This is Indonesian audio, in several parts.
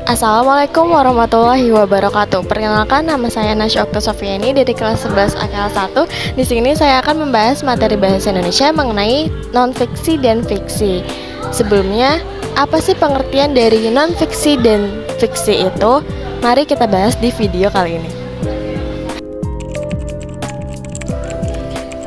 Assalamualaikum warahmatullahi wabarakatuh. Perkenalkan, nama saya Nasya Oktasofiani dari kelas 11 AKL 1. Di sini saya akan membahas materi bahasa Indonesia mengenai non-fiksi dan fiksi. Sebelumnya, apa sih pengertian dari non-fiksi dan fiksi itu? Mari kita bahas di video kali ini.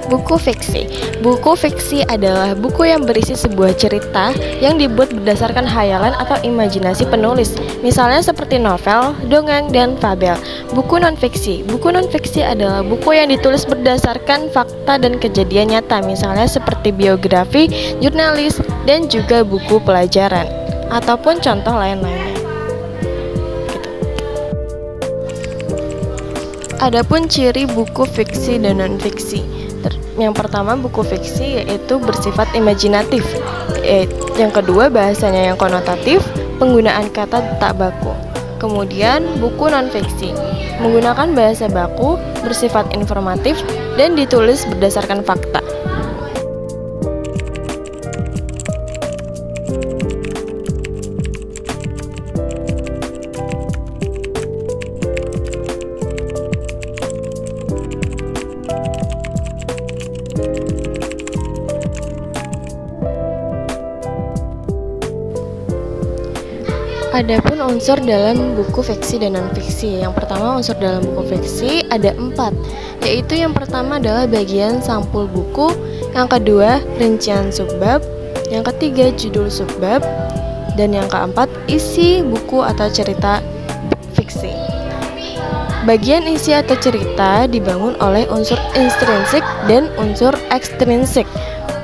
Buku fiksi. Buku fiksi adalah buku yang berisi sebuah cerita yang dibuat berdasarkan khayalan atau imajinasi penulis, misalnya seperti novel, dongeng, dan fabel. Buku non-fiksi. Buku non-fiksi adalah buku yang ditulis berdasarkan fakta dan kejadian nyata, misalnya seperti biografi, jurnalis, dan juga buku pelajaran, ataupun contoh lain-lainnya. Adapun ciri buku fiksi dan non-fiksi. Yang pertama, buku fiksi yaitu bersifat imajinatif. Yang kedua, bahasanya yang konotatif, penggunaan kata tak baku. Kemudian, buku non-fiksi menggunakan bahasa baku, bersifat informatif, dan ditulis berdasarkan fakta. Adapun unsur dalam buku fiksi dan non-fiksi. Yang pertama, unsur dalam buku fiksi ada 4, yaitu yang pertama adalah bagian sampul buku, yang kedua rincian subbab, yang ketiga judul subbab, dan yang keempat isi buku atau cerita fiksi. Bagian isi atau cerita dibangun oleh unsur intrinsik dan unsur ekstrinsik.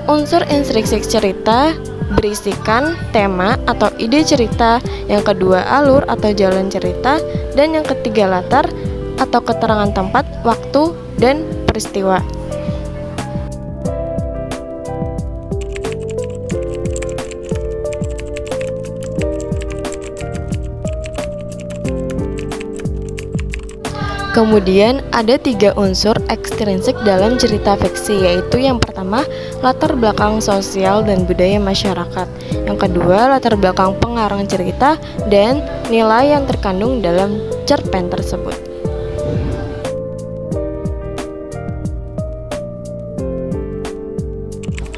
Unsur intrinsik cerita berisikan tema atau ide cerita, yang kedua alur atau jalan cerita, dan yang ketiga latar atau keterangan tempat, waktu, dan peristiwa. Kemudian ada 3 unsur ekstrinsik dalam cerita fiksi, yaitu yang pertama latar belakang sosial dan budaya masyarakat, yang kedua latar belakang pengarang cerita, dan nilai yang terkandung dalam cerpen tersebut.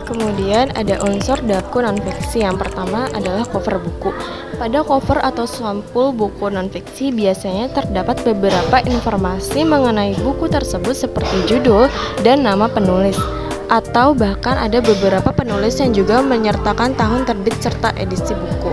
Kemudian ada unsur buku non-fiksi. Yang pertama adalah cover buku. Pada cover atau sampul buku non-fiksi biasanya terdapat beberapa informasi mengenai buku tersebut seperti judul dan nama penulis, atau bahkan ada beberapa penulis yang juga menyertakan tahun terbit serta edisi buku.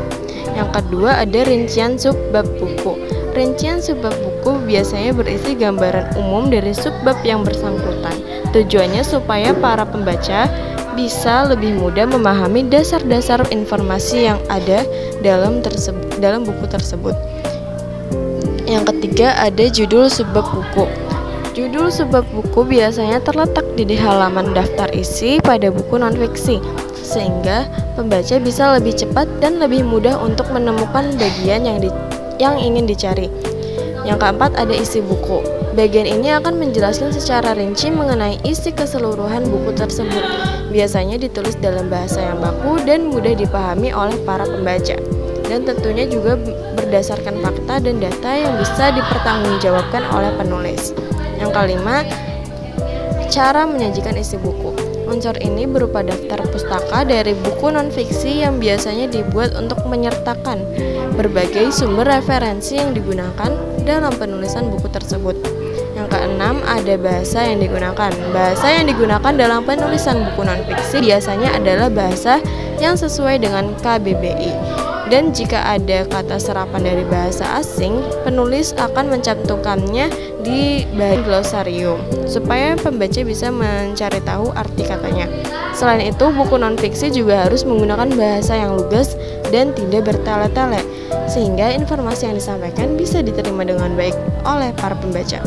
Yang kedua ada rincian subbab buku. Rincian subbab buku biasanya berisi gambaran umum dari subbab yang bersangkutan. Tujuannya supaya para pembaca bisa lebih mudah memahami dasar-dasar informasi yang ada dalam buku tersebut. Yang ketiga ada judul subbab buku. Judul subbab buku biasanya terletak di halaman daftar isi pada buku non-fiksi, sehingga pembaca bisa lebih cepat dan lebih mudah untuk menemukan bagian yang ingin dicari. Yang keempat ada isi buku. Bagian ini akan menjelaskan secara rinci mengenai isi keseluruhan buku tersebut. Biasanya ditulis dalam bahasa yang baku dan mudah dipahami oleh para pembaca, dan tentunya juga berdasarkan fakta dan data yang bisa dipertanggungjawabkan oleh penulis. Yang kelima, cara menyajikan isi buku. Unsur ini berupa daftar pustaka dari buku non-fiksi yang biasanya dibuat untuk menyertakan berbagai sumber referensi yang digunakan dalam penulisan buku tersebut. Yang keenam, ada bahasa yang digunakan. Bahasa yang digunakan dalam penulisan buku non-fiksi biasanya adalah bahasa yang sesuai dengan KBBI. Dan jika ada kata serapan dari bahasa asing, penulis akan mencantumkannya di bahan glosarium supaya pembaca bisa mencari tahu arti katanya. Selain itu, buku non-fiksi juga harus menggunakan bahasa yang lugas dan tidak bertele-tele, sehingga informasi yang disampaikan bisa diterima dengan baik oleh para pembaca.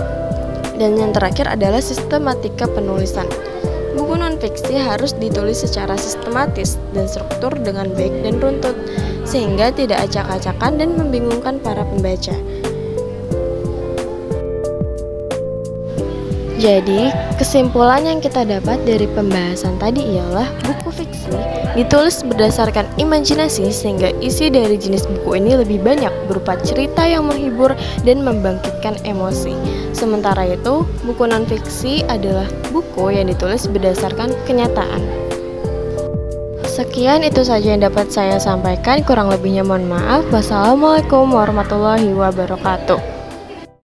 Dan yang terakhir adalah sistematika penulisan. Buku non-fiksi harus ditulis secara sistematis dan struktur dengan baik dan runtut, sehingga tidak acak-acakan dan membingungkan para pembaca. Jadi, kesimpulan yang kita dapat dari pembahasan tadi ialah buku fiksi ditulis berdasarkan imajinasi sehingga isi dari jenis buku ini lebih banyak berupa cerita yang menghibur dan membangkitkan emosi. Sementara itu, buku non-fiksi adalah buku yang ditulis berdasarkan kenyataan. Sekian itu saja yang dapat saya sampaikan, kurang lebihnya mohon maaf. Wassalamualaikum warahmatullahi wabarakatuh.